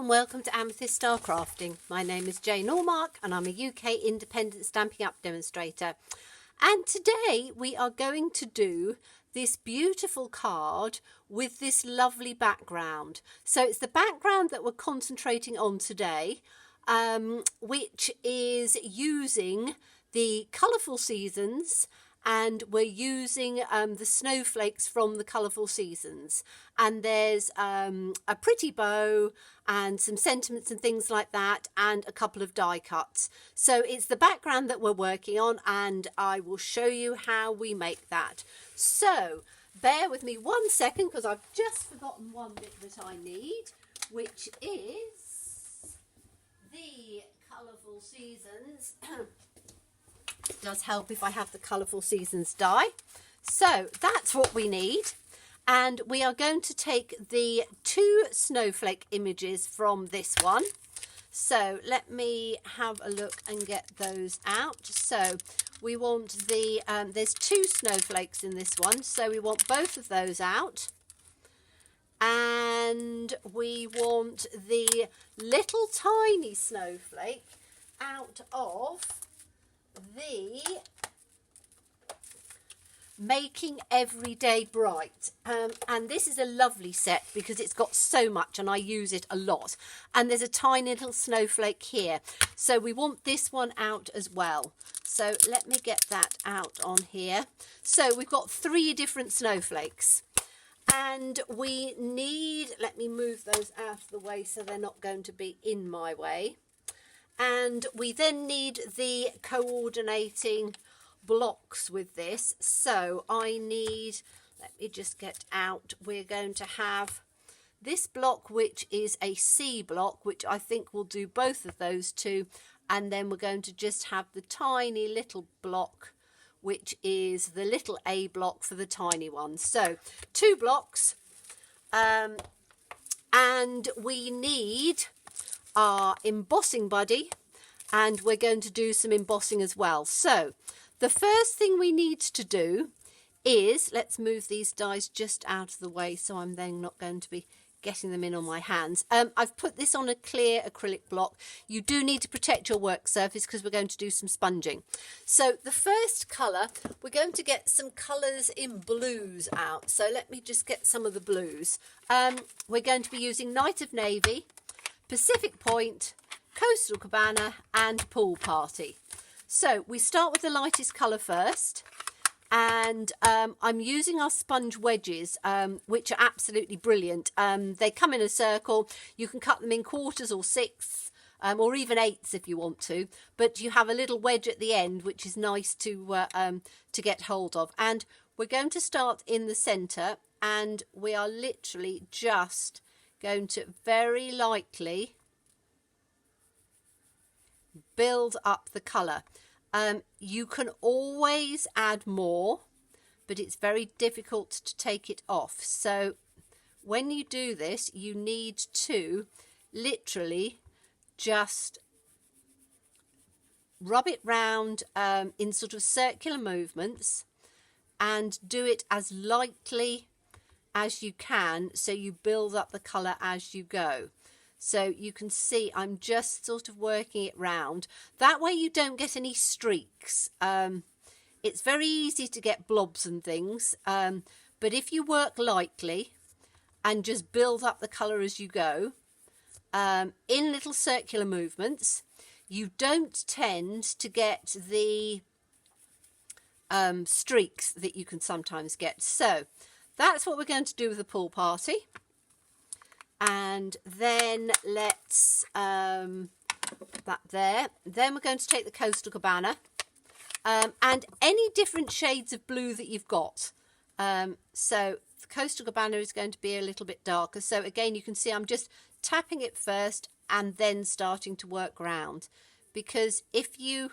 and welcome to Amethyst Star Crafting. My name is Jane Allmark and I'm a UK independent Stampin' Up demonstrator. And today we are going to do this beautiful card with this lovely background. So it's the background that we're concentrating on today, which is using the Colourful Seasons, and we're using the snowflakes from the Colourful Seasons, and there's a pretty bow and some sentiments and things like that, and a couple of die cuts. So it's the background that we're working on, and I will show you how we make that. So bear with me 1 second, because I've just forgotten one bit that I need, which is the Colourful Seasons. It does help if I have the Colourful Seasons die. So that's what we need, and we are going to take the 2 snowflake images from this one. So let me have a look and get those out. So we want the there's 2 snowflakes in this one, so we want both of those out, and we want the little tiny snowflake out of the Making Everyday Bright, and this is a lovely set because it's got so much and I use it a lot, and there's a tiny little snowflake here, so we want this one out as well. So let me get that out on here. So we've got 3 different snowflakes, and we need, let me move those out of the way so they're not going to be in my way. And we then need the coordinating blocks with this. So I need, let me just get out, we're going to have this block, which is a C block, which I think will do both of those 2. And then we're going to just have the tiny little block, which is the little A block for the tiny one. So 2 blocks, and we need our embossing buddy, and we're going to do some embossing as well. So the first thing we need to do is, let's move these dies just out of the way so I'm then not going to be getting them in on my hands. I've put this on a clear acrylic block. You do need to protect your work surface because we're going to do some sponging. So the first colour, we're going to get some colours in blues out. So let me just get some of the blues. We're going to be using Night of Navy, Pacific Point, Coastal Cabana and Pool Party. So we start with the lightest colour first, and I'm using our sponge wedges, which are absolutely brilliant. They come in a circle. You can cut them in quarters or 6ths, or even 8ths if you want to, but you have a little wedge at the end, which is nice to get hold of. And we're going to start in the centre, and we are literally just going to very lightly build up the colour. You can always add more, but it's very difficult to take it off. So when you do this, you need to literally just rub it round in sort of circular movements, and do it as lightly as you can, so you build up the colour as you go. So you can see I'm just sort of working it round. That way you don't get any streaks. It's very easy to get blobs and things, but if you work lightly and just build up the colour as you go, in little circular movements, you don't tend to get the streaks that you can sometimes get. So that's what we're going to do with the Pool Party. And then let's that there. Then we're going to take the Coastal Cabana, and any different shades of blue that you've got. So the Coastal Cabana is going to be a little bit darker. So again, you can see I'm just tapping it first and then starting to work round, because if you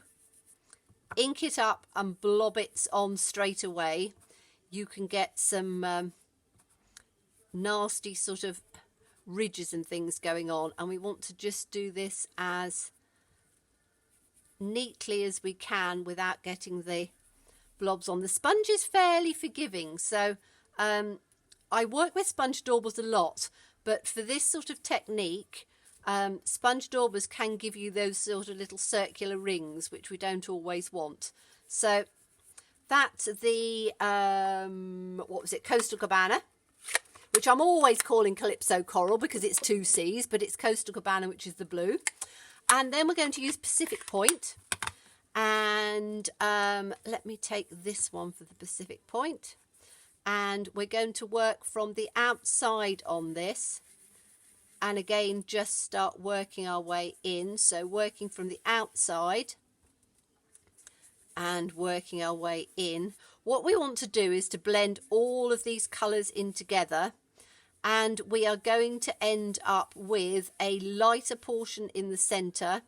ink it up and blob it on straight away, you can get some nasty sort of ridges and things going on, and we want to just do this as neatly as we can without getting the blobs on. The sponge is fairly forgiving, so I work with sponge daubers a lot, but for this sort of technique Sponge daubers can give you those sort of little circular rings, which we don't always want. So that's the, what was it, Coastal Cabana, which I'm always calling Calypso Coral because it's 2 C's, but it's Coastal Cabana, which is the blue. And then we're going to use Pacific Point. And let me take this one for the Pacific Point. And we're going to work from the outside on this. And again, just start working our way in. So working from the outside and working our way in. What we want to do is to blend all of these colours in together. And we are going to end up with a lighter portion in the centre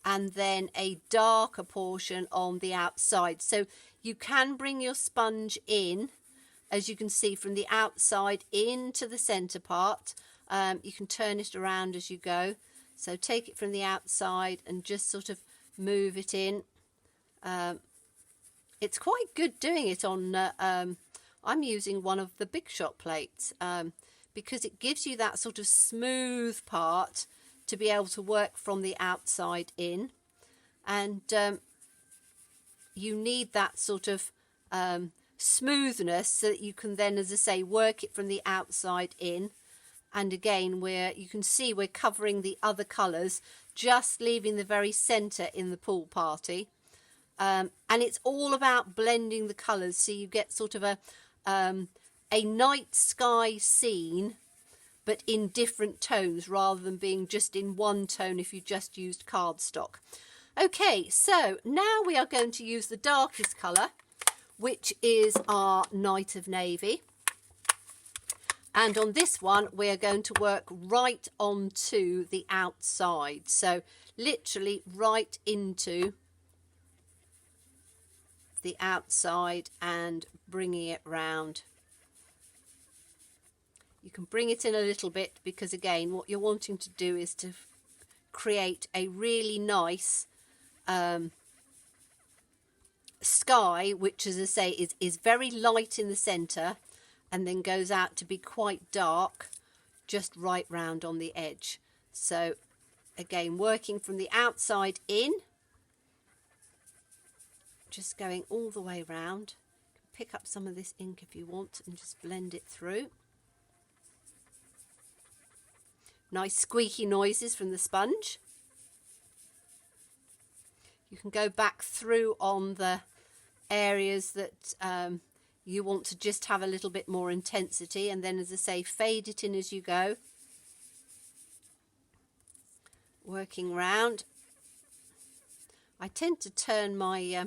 and then a darker portion on the outside. So you can bring your sponge in, as you can see, from the outside into the centre part. You can turn it around as you go. So take it from the outside and just sort of move it in. It's quite good doing it on, I'm using one of the Big Shot plates because it gives you that sort of smooth part to be able to work from the outside in. And you need that sort of smoothness so that you can then, as I say, work it from the outside in. And again, you can see we're covering the other colours, just leaving the very centre in the pool party. And it's all about blending the colours so you get sort of a night sky scene, but in different tones rather than being just in one tone if you just used cardstock. Okay, so now we are going to use the darkest colour, which is our Night of Navy. And on this one, we are going to work right onto the outside. So literally right into the outside and bringing it round. You can bring it in a little bit because, again, what you're wanting to do is to create a really nice sky, which, as I say, is very light in the centre and then goes out to be quite dark just right round on the edge. So, again, working from the outside in, just going all the way round. Pick up some of this ink if you want and just blend it through. Nice squeaky noises from the sponge. You can go back through on the areas that you want to just have a little bit more intensity, and then, as I say, fade it in as you go. Working round. I tend to turn my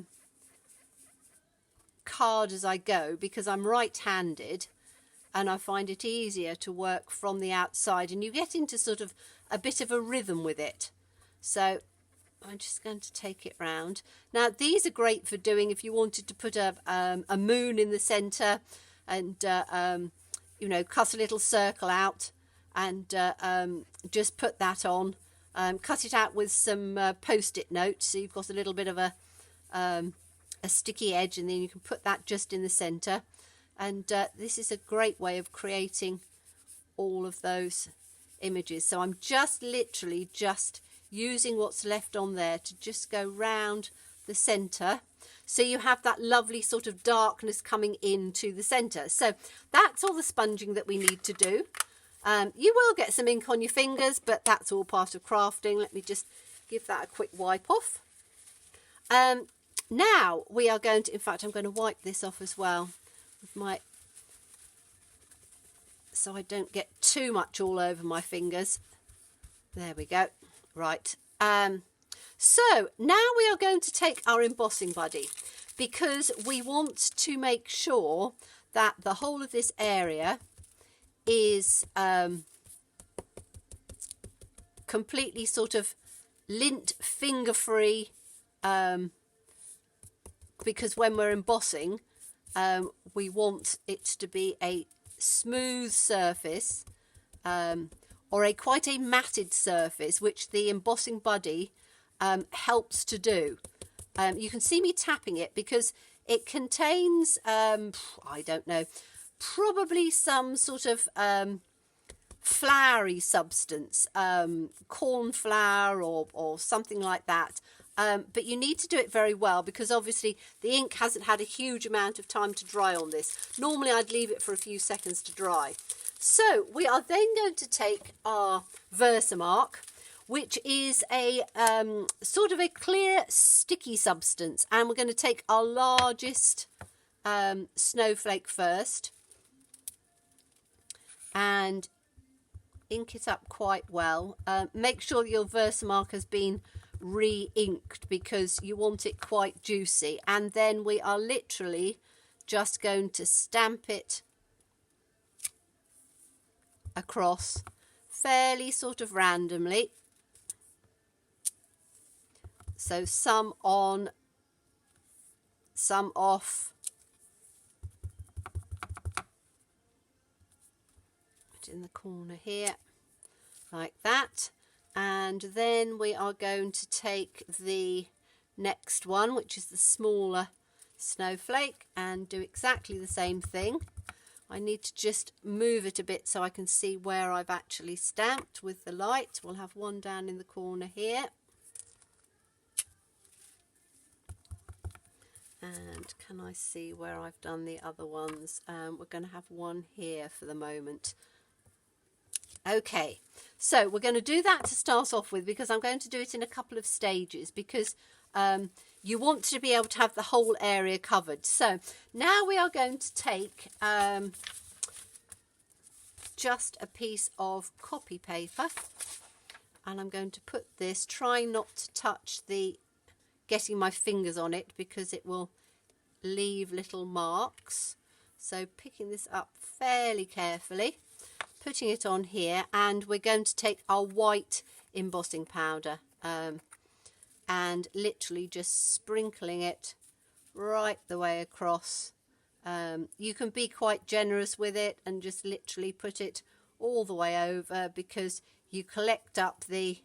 card as I go because I'm right-handed, and I find it easier to work from the outside, and you get into sort of a bit of a rhythm with it. So I'm just going to take it round. Now, these are great for doing if you wanted to put a moon in the centre and, you know, cut a little circle out and just put that on. Cut it out with some Post-it notes so you've got a little bit of a sticky edge, and then you can put that just in the centre. And this is a great way of creating all of those images. So I'm just literally just using what's left on there to just go round the centre. So you have that lovely sort of darkness coming into the centre. So that's all the sponging that we need to do. You will get some ink on your fingers, but that's all part of crafting. Let me just give that a quick wipe off. Now we are going to, in fact, I'm going to wipe this off as well with my, so I don't get too much all over my fingers. There we go. Right. So now we are going to take our embossing buddy, because we want to make sure that the whole of this area is completely sort of lint finger free, because when we're embossing, we want it to be a smooth surface, or quite a matted surface, which the embossing buddy helps to do. You can see me tapping it because it contains, I don't know, probably some sort of floury substance, corn flour or something like that. But you need to do it very well because obviously the ink hasn't had a huge amount of time to dry on this. Normally I'd leave it for a few seconds to dry. So we are then going to take our Versamark, which is a sort of a clear sticky substance, and we're going to take our largest snowflake first and ink it up quite well. Make sure your Versamark has been re-inked because you want it quite juicy, and then we are literally just going to stamp it across fairly sort of randomly. So some on, some off. Put it in the corner here, like that. And then we are going to take the next one, which is the smaller snowflake, and do exactly the same thing. I need to just move it a bit so I can see where I've actually stamped with the light. We'll have one down in the corner here. And can I see where I've done the other ones? We're going to have one here for the moment. Okay, so we're going to do that to start off with because I'm going to do it in a couple of stages because you want to be able to have the whole area covered. So now we are going to take just a piece of copy paper, and I'm going to put this, trying not to touch getting my fingers on it because it will leave little marks. So picking this up fairly carefully, putting it on here, and we're going to take our white embossing powder and literally just sprinkling it right the way across. You can be quite generous with it and just literally put it all the way over because you collect up the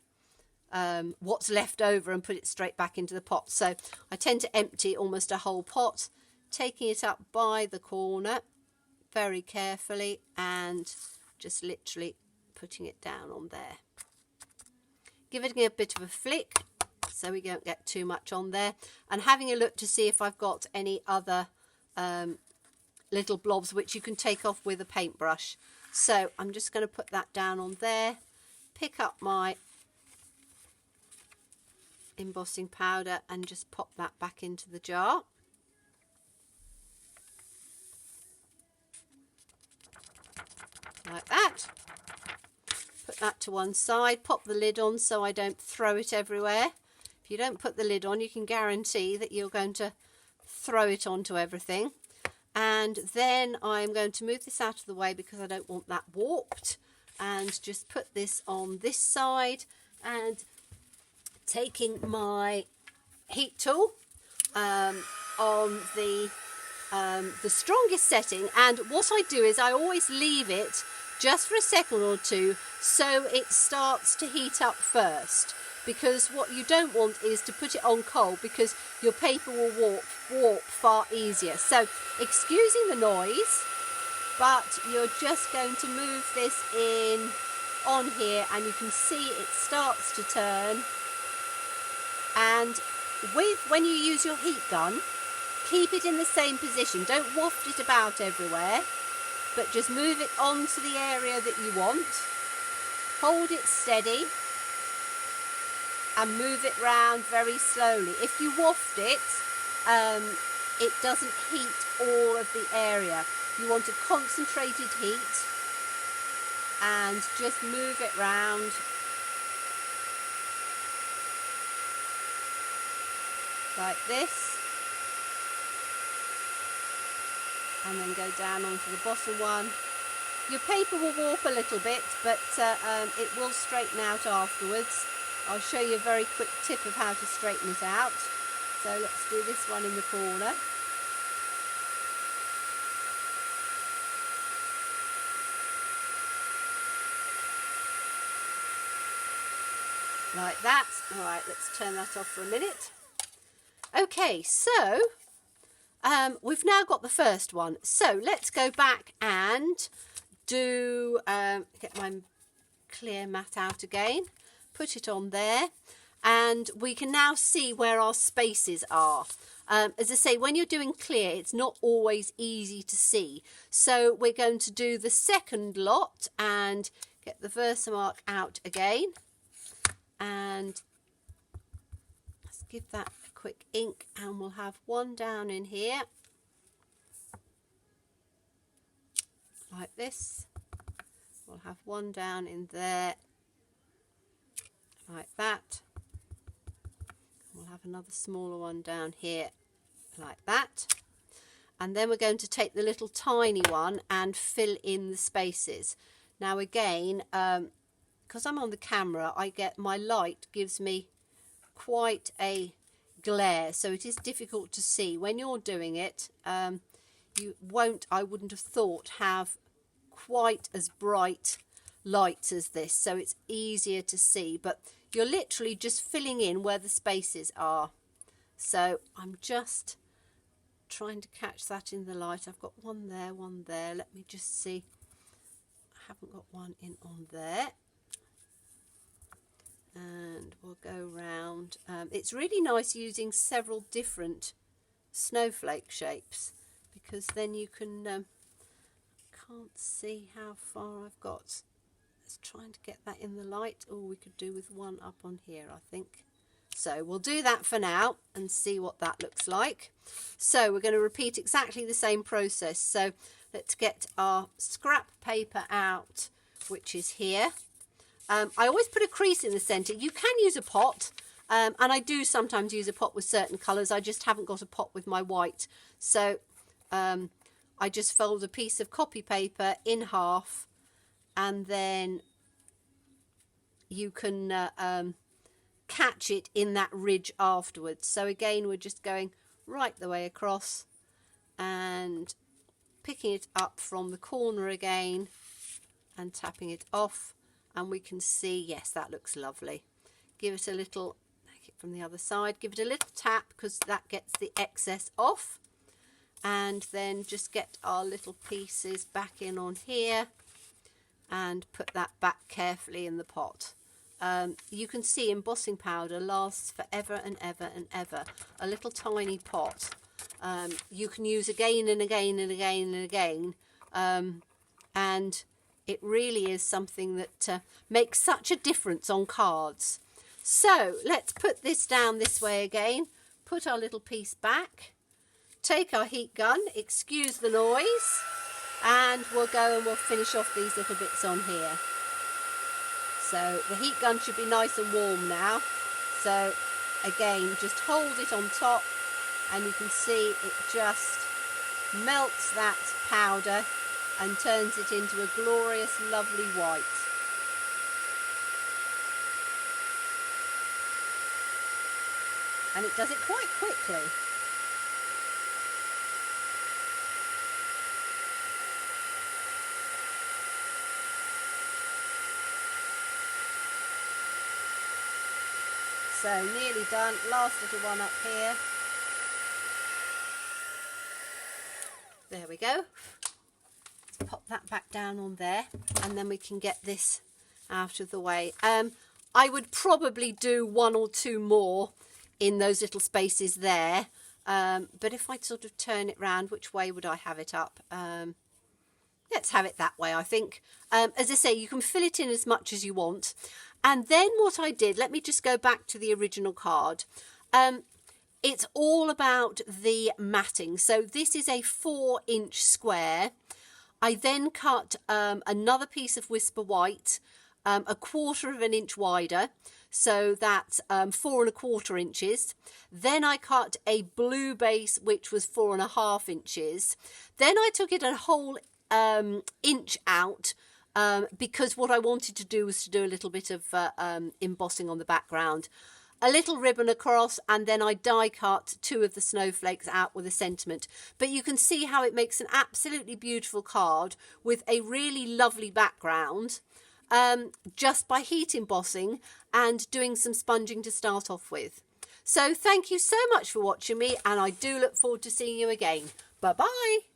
what's left over and put it straight back into the pot. So I tend to empty almost a whole pot, taking it up by the corner very carefully and just literally putting it down on there. Giving it a bit of a flick so we don't get too much on there, and having a look to see if I've got any other little blobs which you can take off with a paintbrush. So I'm just going to put that down on there, pick up my embossing powder and just pop that back into the jar. Like that. Put that to one side, pop the lid on so I don't throw it everywhere. If you don't put the lid on, you can guarantee that you're going to throw it onto everything. And then I'm going to move this out of the way because I don't want that warped, and just put this on this side, and taking my heat tool on the strongest setting, and what I do is I always leave it just for a second or two so it starts to heat up first, because what you don't want is to put it on cold because your paper will warp far easier. So excusing the noise, but you're just going to move this in on here, and you can see it starts to turn. And when you use your heat gun, keep it in the same position. Don't waft it about everywhere, but just move it onto the area that you want. Hold it steady and move it round very slowly. If you waft it, it doesn't heat all of the area. You want a concentrated heat, and just move it round. Like this, and then go down onto the bottom one. Your paper will warp a little bit, but it will straighten out afterwards. I'll show you a very quick tip of how to straighten it out. So let's do this one in the corner. Like that. All right, let's turn that off for a minute. Okay, so we've now got the first one. So let's go back and do get my clear mat out again, put it on there, and we can now see where our spaces are. As I say, when you're doing clear, it's not always easy to see. So we're going to do the second lot and get the Versamark out again. And let's give that a quick ink, and we'll have one down in here. Like this. We'll have one down in there. Like that. We'll have another smaller one down here like that, and then we're going to take the little tiny one and fill in the spaces. Now again, because I'm on the camera, my light gives me quite a glare, so it is difficult to see. When you're doing it, I wouldn't have thought, have quite as bright lights as this, so it's easier to see, but you're literally just filling in where the spaces are. So I'm just trying to catch that in the light. I've got one there, one there. Let me just see. I haven't got one in on there. And we'll go round. It's really nice using several different snowflake shapes, because then you can, can't see how far I've got. Let's try and get that in the light. Oh, we could do with one up on here, I think. So we'll do that for now and see what that looks like. So we're going to repeat exactly the same process. So let's get our scrap paper out, which is here. I always put a crease in the centre. You can use a pot, and I do sometimes use a pot with certain colours. I just haven't got a pot with my white. So I just fold a piece of copy paper in half, and then you can catch it in that ridge afterwards. So again, we're just going right the way across and picking it up from the corner again and tapping it off, and we can see, yes, that looks lovely. Give it a little, take it from the other side, give it a little tap because that gets the excess off, and then just get our little pieces back in on here and put that back carefully in the pot. You can see embossing powder lasts forever and ever and ever. A little tiny pot you can use again and again and again and again, and it really is something that makes such a difference on cards. So let's put this down this way again, put our little piece back, take our heat gun, excuse the noise, and we'll go and we'll finish off these little bits on here. So the heat gun should be nice and warm now. So again, just hold it on top, and you can see it just melts that powder and turns it into a glorious, lovely white. And it does it quite quickly. So nearly done. Last little one up here. There we go. Let's pop that back down on there, and then we can get this out of the way. I would probably do one or two more in those little spaces there, but if I sort of turn it round, which way would I have it up? Let's have it that way, I think. As I say, you can fill it in as much as you want. And then what I did, let me just go back to the original card. It's all about the matting. So this is a 4-inch square. I then cut another piece of Whisper White, 1/4 of an inch wider. So that's 4 1/4 inches. Then I cut a blue base, which was 4 1/2 inches. Then I took it a whole inch out, because what I wanted to do was to do a little bit of embossing on the background. A little ribbon across, and then I die cut 2 of the snowflakes out with a sentiment. But you can see how it makes an absolutely beautiful card with a really lovely background, just by heat embossing and doing some sponging to start off with. So thank you so much for watching me, and I do look forward to seeing you again. Bye bye.